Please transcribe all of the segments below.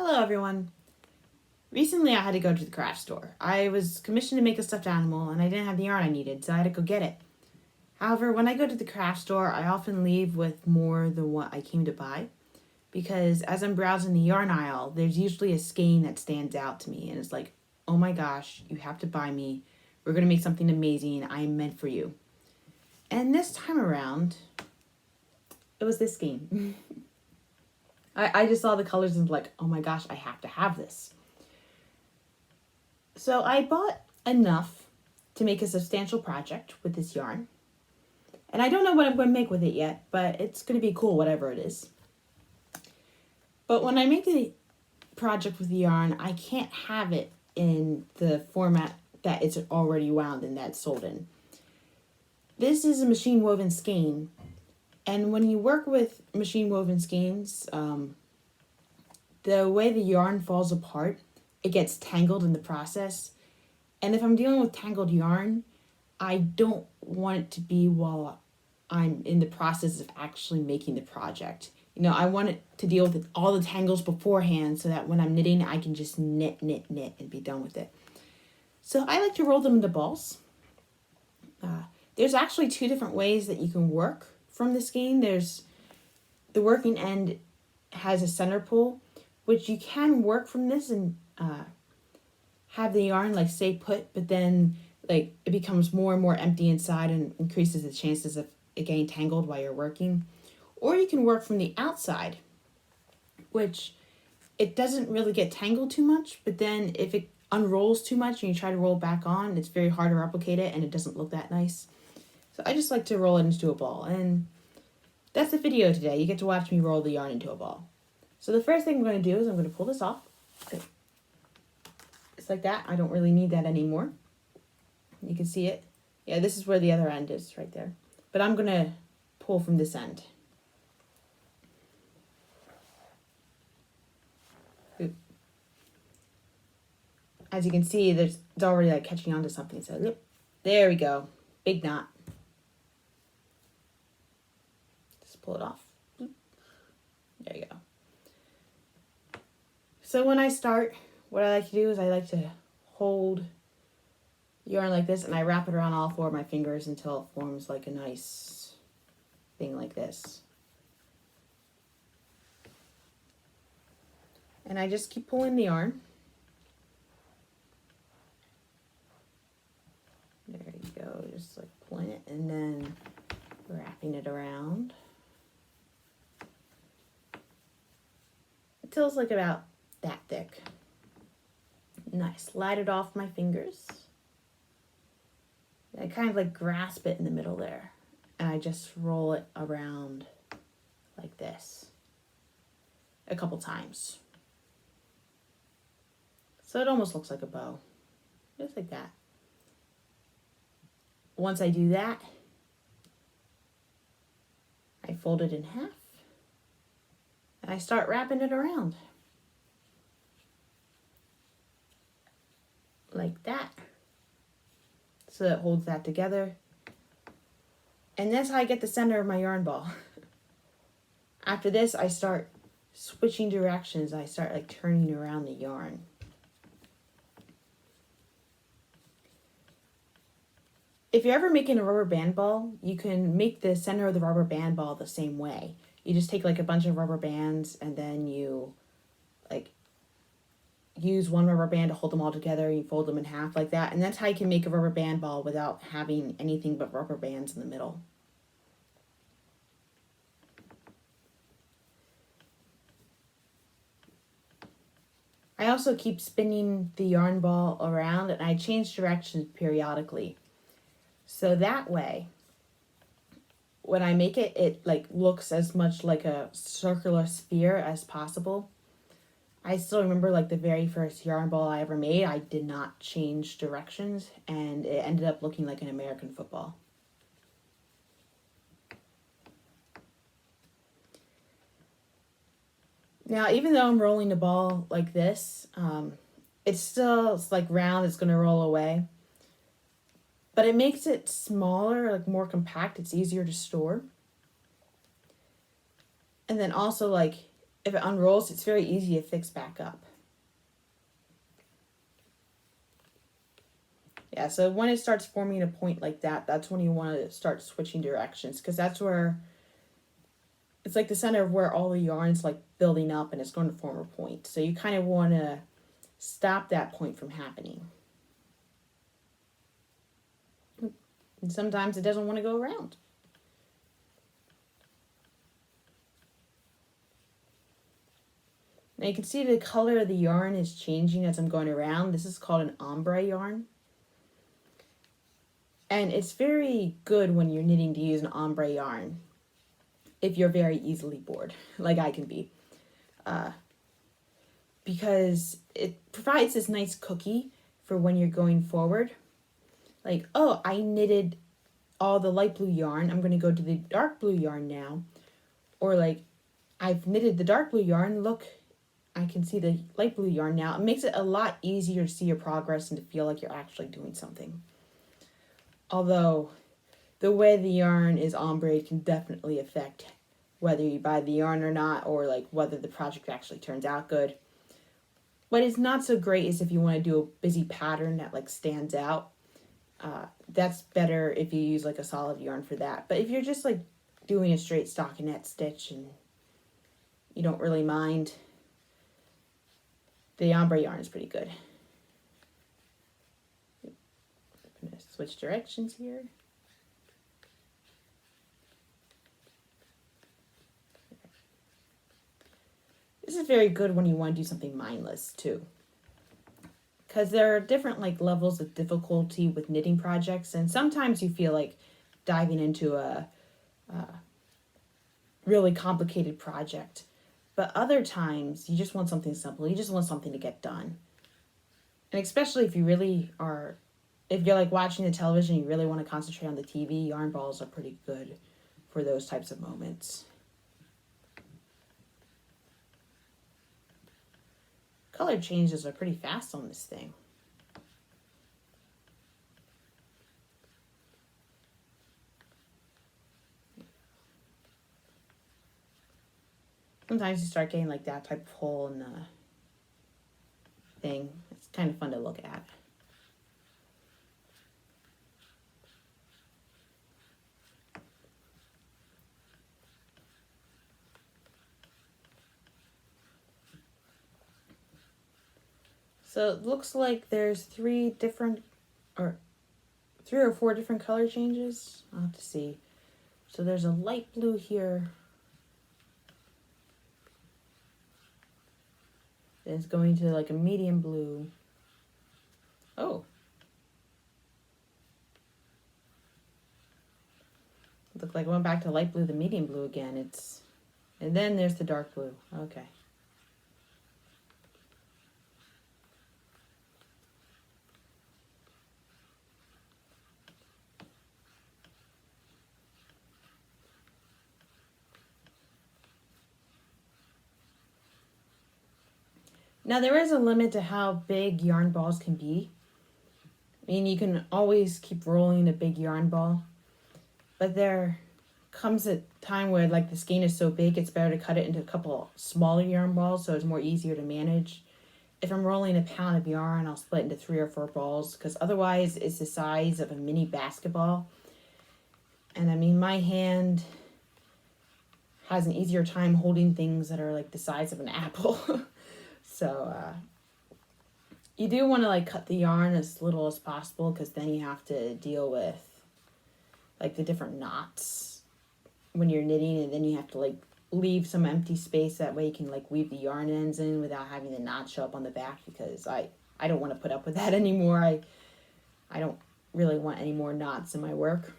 Hello, everyone. Recently, I had to go to the craft store. I was commissioned to make a stuffed animal, and I didn't have the yarn I needed, so I had to go get it. However, when I go to the craft store, I often leave with more than what I came to buy, because as I'm browsing the yarn aisle, there's usually a skein that stands out to me, and it's like, oh my gosh, you have to buy me. We're going to make something amazing. I am meant for you. And this time around, it was this skein. I just saw the colors and was like, oh my gosh, I have to have this. So I bought enough to make a substantial project with this yarn. And I don't know what I'm going to make with it yet, but it's going to be cool, whatever it is. But when I make the project with the yarn, I can't have it in the format that it's already wound and that's sold in. This is a machine woven skein. And when you work with machine woven skeins, the way the yarn falls apart, it gets tangled in the process. And if I'm dealing with tangled yarn, I don't want it to be while I'm in the process of actually making the project. I want it to deal with all the tangles beforehand so that when I'm knitting, I can just knit and be done with it. So I like to roll them into balls. There's actually two different ways that you can work from the skein. There's the working end has a center pull, which you can work from this and have the yarn like stay put, but then like it becomes more and more empty inside and increases the chances of it getting tangled while you're working. Or you can work from the outside, which it doesn't really get tangled too much, but then if it unrolls too much and you try to roll back on, it's very hard to replicate it and it doesn't look that nice. So I just like to roll it into a ball, and that's the video today. You get to watch me roll the yarn into a ball. So the first thing I'm going to do is I'm going to pull this off. Okay. It's like that. I don't really need that anymore. You can see it. Yeah, this is where the other end is, right there. But I'm going to pull from this end. Oop. As you can see, it's already like catching on to something. So, yep. There we go. Big knot. Just pull it off. There you go. So when I start, what I like to do is I like to hold yarn like this and I wrap it around all four of my fingers until it forms like a nice thing like this. And I just keep pulling the yarn. There you go, just like pulling it and then wrapping it around until it's like about that thick. Nice, slide it off my fingers. I kind of like grasp it in the middle there and I just roll it around like this a couple times. So it almost looks like a bow, just like that. Once I do that, I fold it in half and I start wrapping it around like that. So it holds that together. And that's how I get the center of my yarn ball. After this, I start switching directions. I start like turning around the yarn. If you're ever making a rubber band ball, you can make the center of the rubber band ball the same way. You just take like a bunch of rubber bands and then you like use one rubber band to hold them all together. You fold them in half like that. And that's how you can make a rubber band ball without having anything but rubber bands in the middle. I also keep spinning the yarn ball around and I change directions periodically. So that way, when I make it, it like looks as much like a circular sphere as possible. I still remember like the very first yarn ball I ever made, I did not change directions and it ended up looking like an American football. Now, even though I'm rolling the ball like this, it's like round, it's going to roll away. But it makes it smaller, like more compact, it's easier to store. And then also like if it unrolls, it's very easy to fix back up. Yeah, so when it starts forming a point like that, that's when you want to start switching directions, because that's where it's like the center of where all the yarn's like building up and it's going to form a point. So you kind of want to stop that point from happening. And sometimes it doesn't want to go around. Now you can see the color of the yarn is changing as I'm going around. This is called an ombre yarn. And it's very good when you're knitting to use an ombre yarn if you're very easily bored, like I can be. Because it provides this nice cookie for when you're going forward. Like, oh, I knitted all the light blue yarn. I'm going to go to the dark blue yarn now. Or like, I've knitted the dark blue yarn. Look, I can see the light blue yarn now. It makes it a lot easier to see your progress and to feel like you're actually doing something. Although the way the yarn is ombre can definitely affect whether you buy the yarn or not, or like whether the project actually turns out good. What is not so great is if you want to do a busy pattern that like stands out. That's better if you use like a solid yarn for that. But if you're just like doing a straight stockinette stitch and you don't really mind, the ombre yarn is pretty good. I'm going to switch directions here. This is very good when you want to do something mindless too. Because there are different like levels of difficulty with knitting projects, and sometimes you feel like diving into a really complicated project. But other times you just want something simple. You just want something to get done. And especially if you really are, if you're like watching the television, you really want to concentrate on the TV, yarn balls are pretty good for those types of moments. Color changes are pretty fast on this thing. Sometimes you start getting like that type of hole in the thing. It's kind of fun to look at. So it looks like there's three or four different color changes. I'll have to see. So there's a light blue here. It's going to like a medium blue. Oh. Look like I went back to light blue, the medium blue again. And then there's the dark blue. Okay. Now there is a limit to how big yarn balls can be. I mean, you can always keep rolling a big yarn ball, but there comes a time where like the skein is so big, it's better to cut it into a couple smaller yarn balls so it's more easier to manage. If I'm rolling a pound of yarn, I'll split into 3 or 4 balls, because otherwise it's the size of a mini basketball. And I mean, my hand has an easier time holding things that are like the size of an apple. So you do want to like cut the yarn as little as possible, because then you have to deal with like the different knots when you're knitting, and then you have to like leave some empty space, that way you can like weave the yarn ends in without having the knots show up on the back, because I don't want to put up with that anymore. I don't really want any more knots in my work.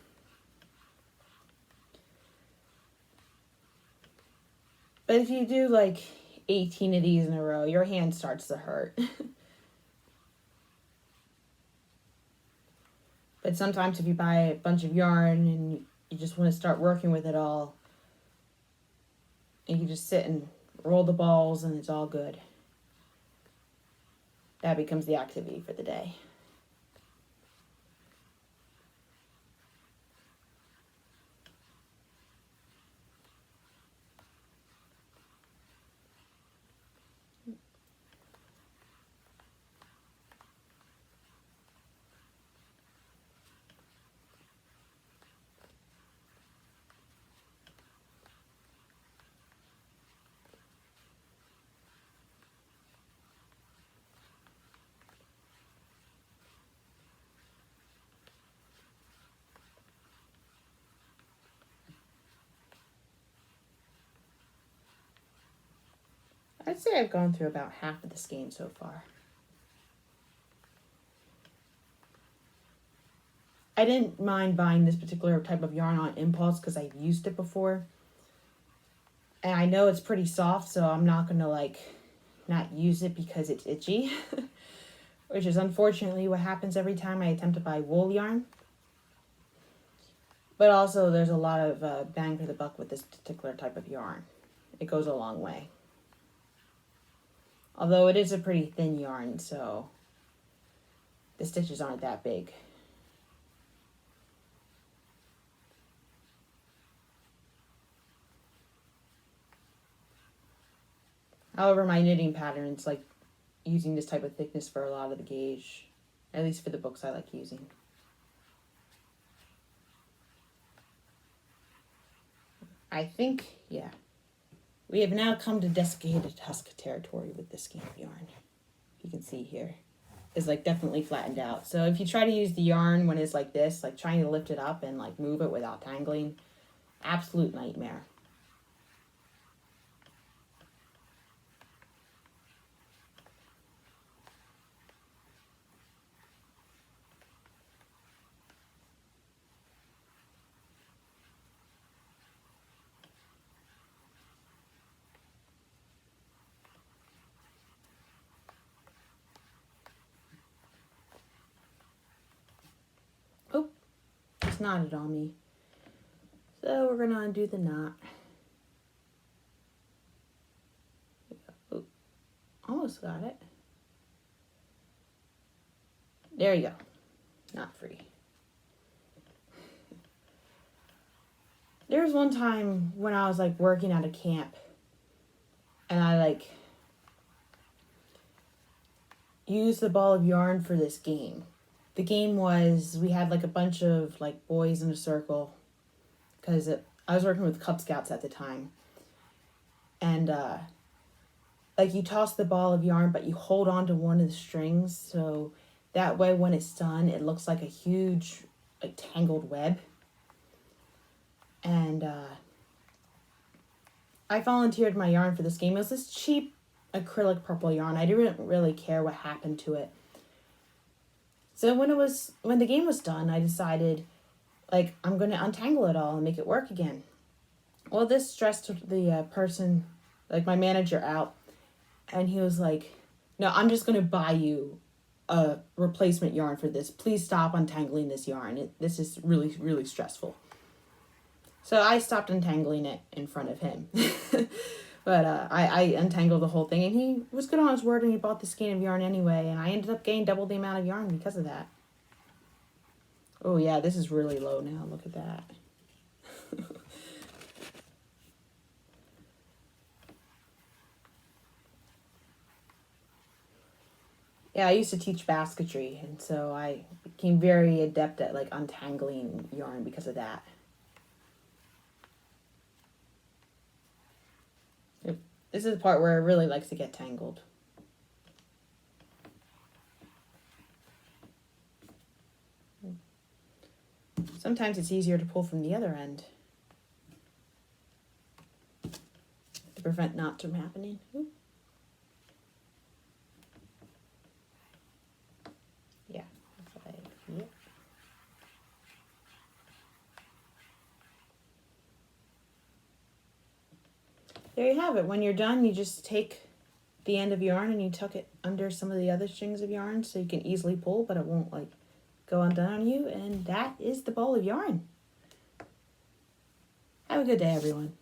But if you do like 18 of these in a row, your hand starts to hurt. But sometimes if you buy a bunch of yarn and you just want to start working with it all, and you just sit and roll the balls and it's all good, that becomes the activity for the day. I'd say I've gone through about half of the skein so far. I didn't mind buying this particular type of yarn on impulse because I've used it before. And I know it's pretty soft, so I'm not going to like not use it because it's itchy. Which is unfortunately what happens every time I attempt to buy wool yarn. But also there's a lot of bang for the buck with this particular type of yarn. It goes a long way. Although it is a pretty thin yarn, so the stitches aren't that big. However, my knitting pattern's like using this type of thickness for a lot of the gauge, at least for the books I like using. I think, yeah. We have now come to desiccated husk territory with this skein of yarn. You can see here. It's like definitely flattened out. So if you try to use the yarn when it's like this, like trying to lift it up and like move it without tangling, absolute nightmare. Oh, it's knotted on me. So we're gonna undo the knot. Oh, almost got it. There you go. Knot free. There was one time when I was like working at a camp and I like used the ball of yarn for this game. The game was, we had like a bunch of like boys in a circle because I was working with Cub Scouts at the time. And like you toss the ball of yarn, but you hold on to one of the strings. So that way when it's done, it looks like a huge like tangled web. And I volunteered my yarn for this game. It was this cheap acrylic purple yarn. I didn't really care what happened to it. So when the game was done, I decided like I'm going to untangle it all and make it work again. Well, this stressed the person, like my manager, out, and he was like, "No, I'm just going to buy you a replacement yarn for this. Please stop untangling this yarn. This is really, really stressful." So I stopped untangling it in front of him. But I untangled the whole thing, and he was good on his word, and he bought the skein of yarn anyway, and I ended up getting double the amount of yarn because of that. Oh yeah, this is really low now. Look at that. Yeah, I used to teach basketry, and so I became very adept at like untangling yarn because of that. This is the part where it really likes to get tangled. Sometimes it's easier to pull from the other end to prevent knots from happening. Ooh. Yeah, that's what I feel. There you have it. When you're done, you just take the end of yarn and you tuck it under some of the other strings of yarn so you can easily pull, but it won't like go undone on you. And that is the ball of yarn. Have a good day, everyone.